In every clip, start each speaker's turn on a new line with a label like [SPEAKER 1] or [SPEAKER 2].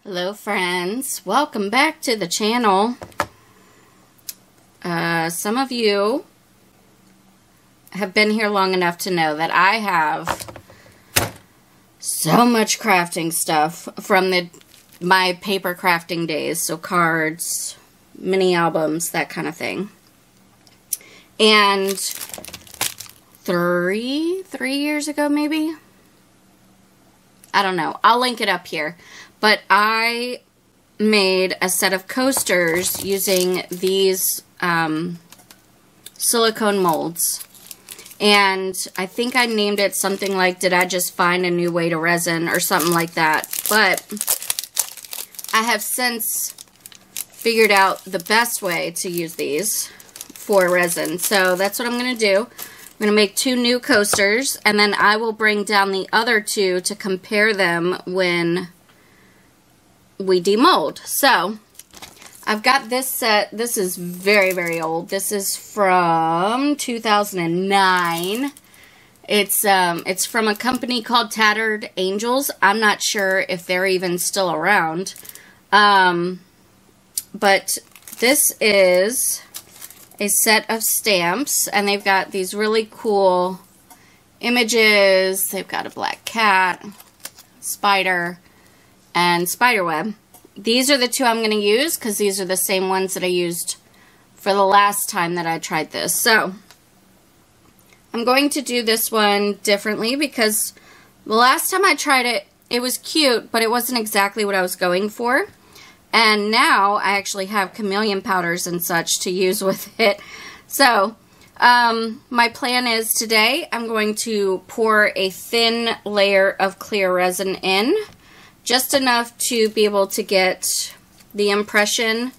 [SPEAKER 1] Hello friends, welcome back to the channel. Some of you have been here long enough to know that I have so much crafting stuff from my paper crafting days, so cards, mini albums, that kind of thing. And three years ago maybe? I don't know. I'll link it up here. But I made a set of coasters using these silicone molds. And I think I named it something like, did I just find a new way to resin, or something like that. But I have since figured out the best way to use these for resin. So that's what I'm going to do. I'm going to make 2 new coasters, and then I will bring down the other 2 to compare them when we demold. So I've got this set. This is very old. This is from 2009. It's from a company called Tattered Angels. I'm not sure if they're even still around. But this is a set of stamps, and they've got these really cool images. They've got a black cat, spider, and spiderweb. These are the 2 I'm going to use because these are the same ones that I used for the last time that I tried this. So I'm going to do this one differently because the last time I tried it, it was cute, but it wasn't exactly what I was going for. And now I actually have chameleon powders and such to use with it. So my plan is today I'm going to pour a thin layer of clear resin in. Just enough to be able to get the impression.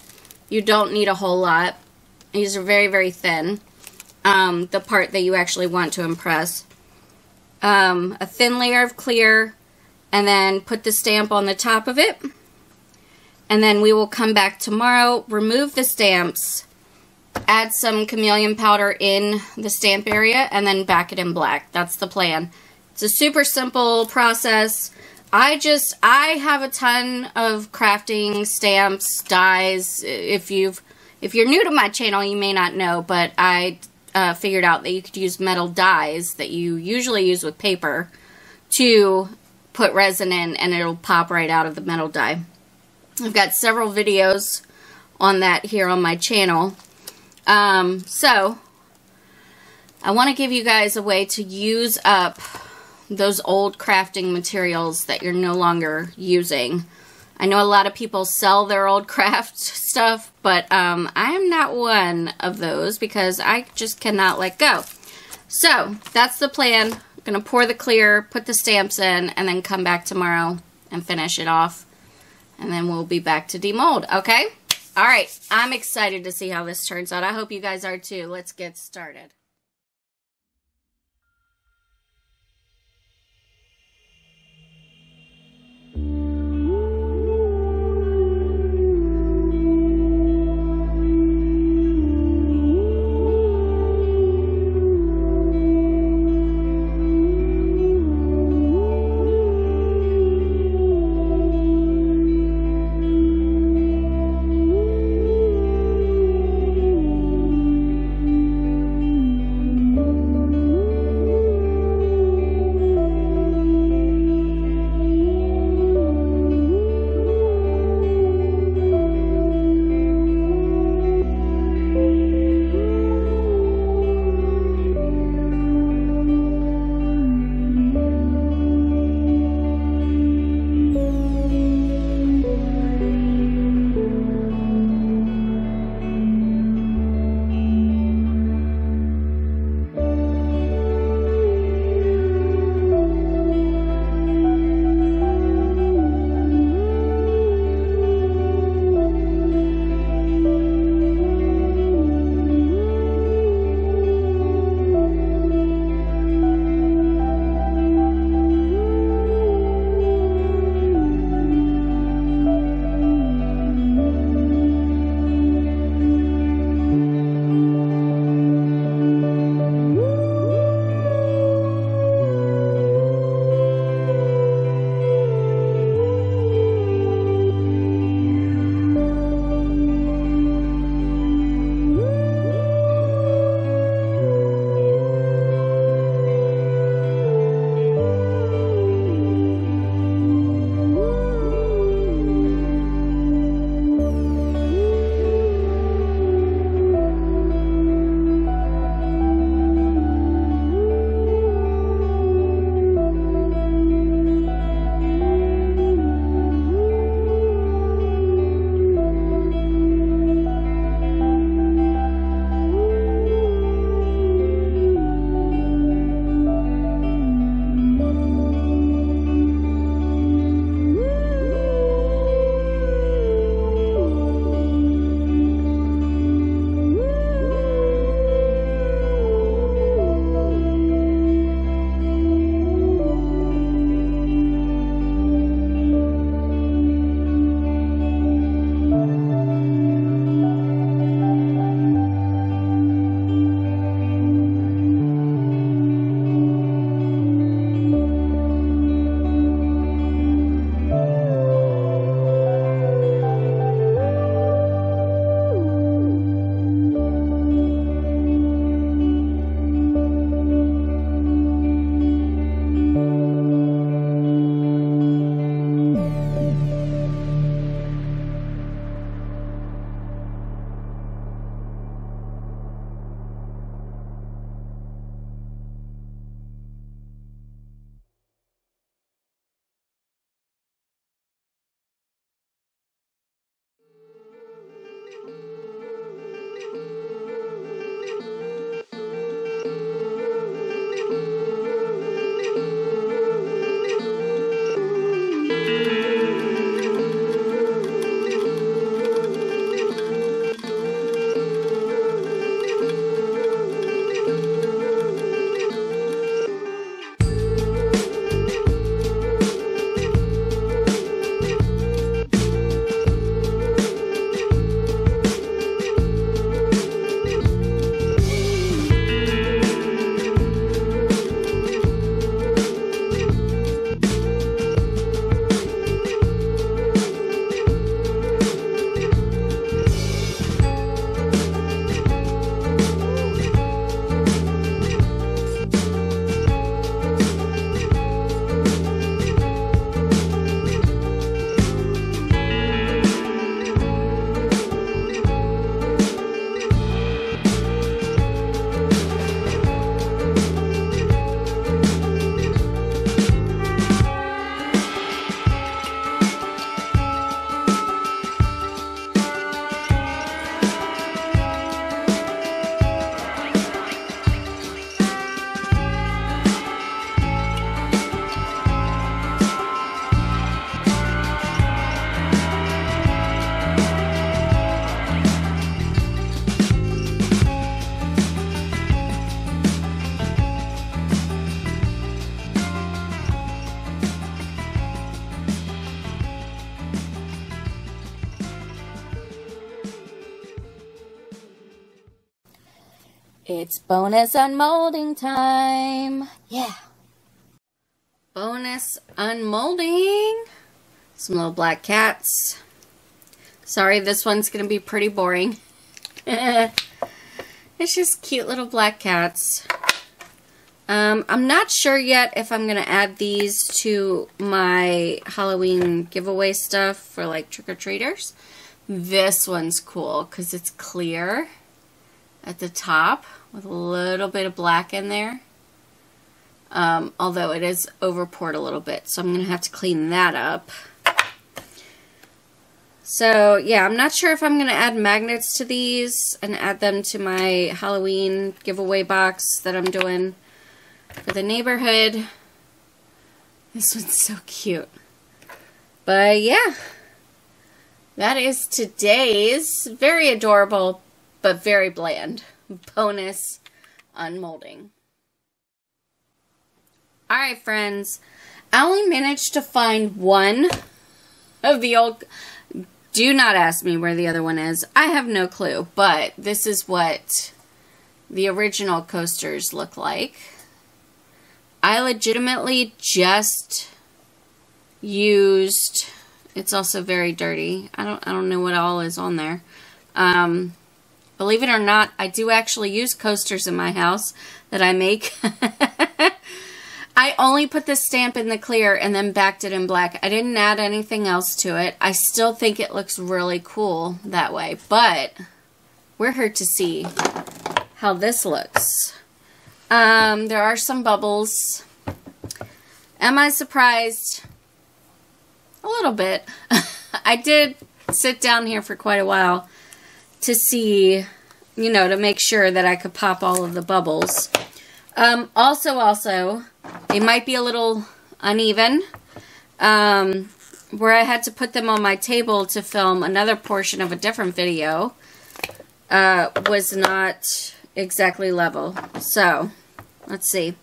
[SPEAKER 1] You don't need a whole lot. These are very thin. The part that you actually want to impress. A thin layer of clear, and then put the stamp on the top of it. And then we will come back tomorrow, remove the stamps, add some chameleon powder in the stamp area, and then back it in black. That's the plan. It's a super simple process. I have a ton of crafting stamps, dies. If you're new to my channel, you may not know, but I figured out that you could use metal dies that you usually use with paper to put resin in, and it'll pop right out of the metal die. I've got several videos on that here on my channel. So I want to give you guys a way to use up those old crafting materials that you're no longer using. I know a lot of people sell their old craft stuff, but I am not one of those because I just cannot let go. So that's the plan. I'm going to pour the clear, put the stamps in, and then come back tomorrow and finish it off. And then we'll be back to demold, okay? All right, I'm excited to see how this turns out. I hope you guys are too. Let's get started. It's bonus unmolding time. Yeah. Bonus unmolding. Some little black cats. Sorry, this one's going to be pretty boring. It's just cute little black cats. I'm not sure yet if I'm going to add these to my Halloween giveaway stuff for like trick-or-treaters. This one's cool because it's clear at the top with a little bit of black in there. Although it is over poured a little bit, so I'm going to have to clean that up. So yeah, I'm not sure if I'm going to add magnets to these and add them to my Halloween giveaway box that I'm doing for the neighborhood. This one's so cute. But yeah, that is today's very adorable but very bland bonus unmolding. Alright friends, I only managed to find one of the old... Do not ask me where the other one is. I have no clue, but this is what the original coasters look like. I legitimately just used... It's also very dirty. I don't know what all is on there. Believe it or not, I do actually use coasters in my house that I make. I only put the stamp in the clear and then backed it in black. I didn't add anything else to it. I still think it looks really cool that way, but we're here to see how this looks. There are some bubbles. Am I surprised? A little bit. I did sit down here for quite a while to see, you know, to make sure that I could pop all of the bubbles. Also, they might be a little uneven. Where I had to put them on my table to film another portion of a different video was not exactly level. So, let's see.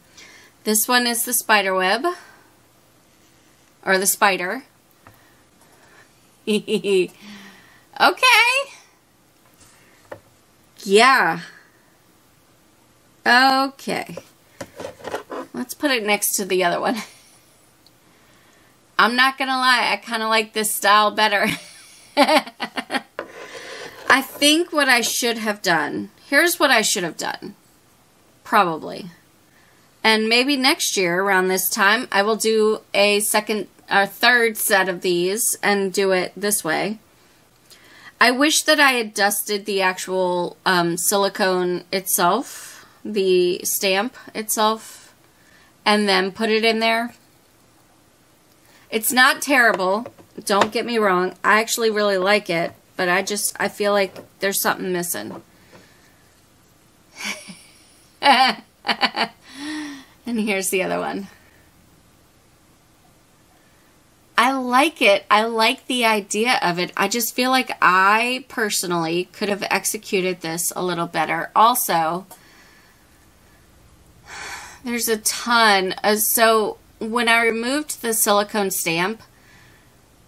[SPEAKER 1] This one is the spider web. Or the spider. Okay. Yeah. Okay. Let's put it next to the other one. I'm not gonna lie, I kind of like this style better. I think what I should have done, here's what I should have done. Probably. And maybe next year around this time, I will do a third set of these and do it this way. I wish that I had dusted the actual silicone itself, the stamp itself, and then put it in there. It's not terrible, don't get me wrong. I actually really like it, but I feel like there's something missing. And here's the other one. I like it. I like the idea of it. I just feel like I personally could have executed this a little better. Also, there's a ton. So when I removed the silicone stamp,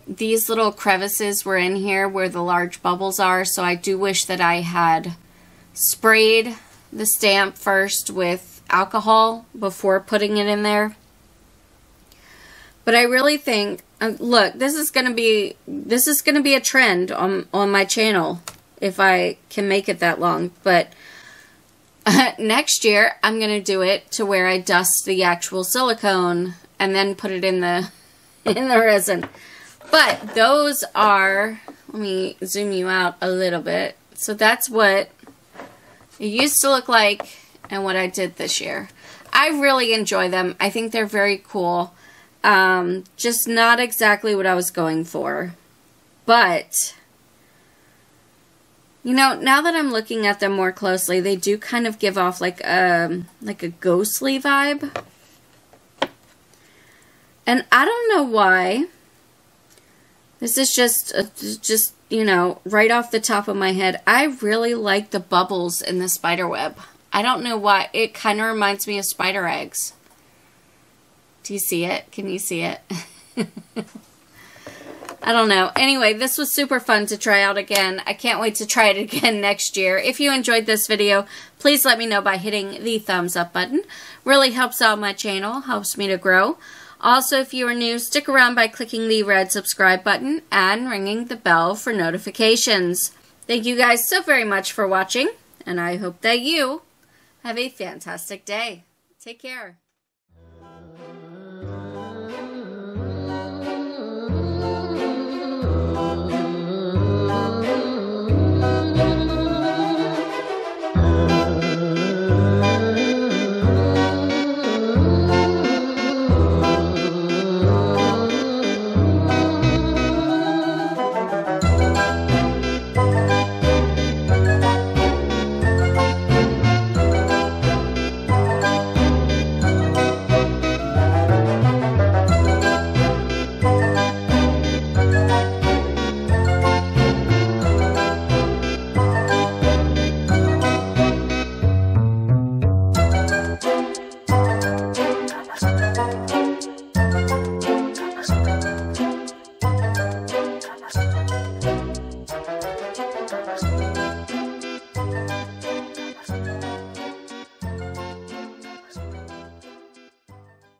[SPEAKER 1] these little crevices were in here where the large bubbles are. So I do wish that I had sprayed the stamp first with alcohol before putting it in there. But I really think, look, this is gonna be a trend on my channel if I can make it that long. But next year I'm gonna do it to where I dust the actual silicone and then put it in the resin. But those are, let me zoom you out a little bit. So that's what it used to look like and what I did this year. I really enjoy them. I think they're very cool. Just not exactly what I was going for. But, you know, now that I'm looking at them more closely, they do kind of give off like a ghostly vibe. And I don't know why. This is just, you know, right off the top of my head. I really like the bubbles in the spider web. I don't know why. It kind of reminds me of spider eggs. Do you see it? Can you see it? I don't know. Anyway, this was super fun to try out again. I can't wait to try it again next year. If you enjoyed this video, please let me know by hitting the thumbs up button. Really helps out my channel, helps me to grow. Also, if you are new, stick around by clicking the red subscribe button and ringing the bell for notifications. Thank you guys so very much for watching, and I hope that you have a fantastic day. Take care.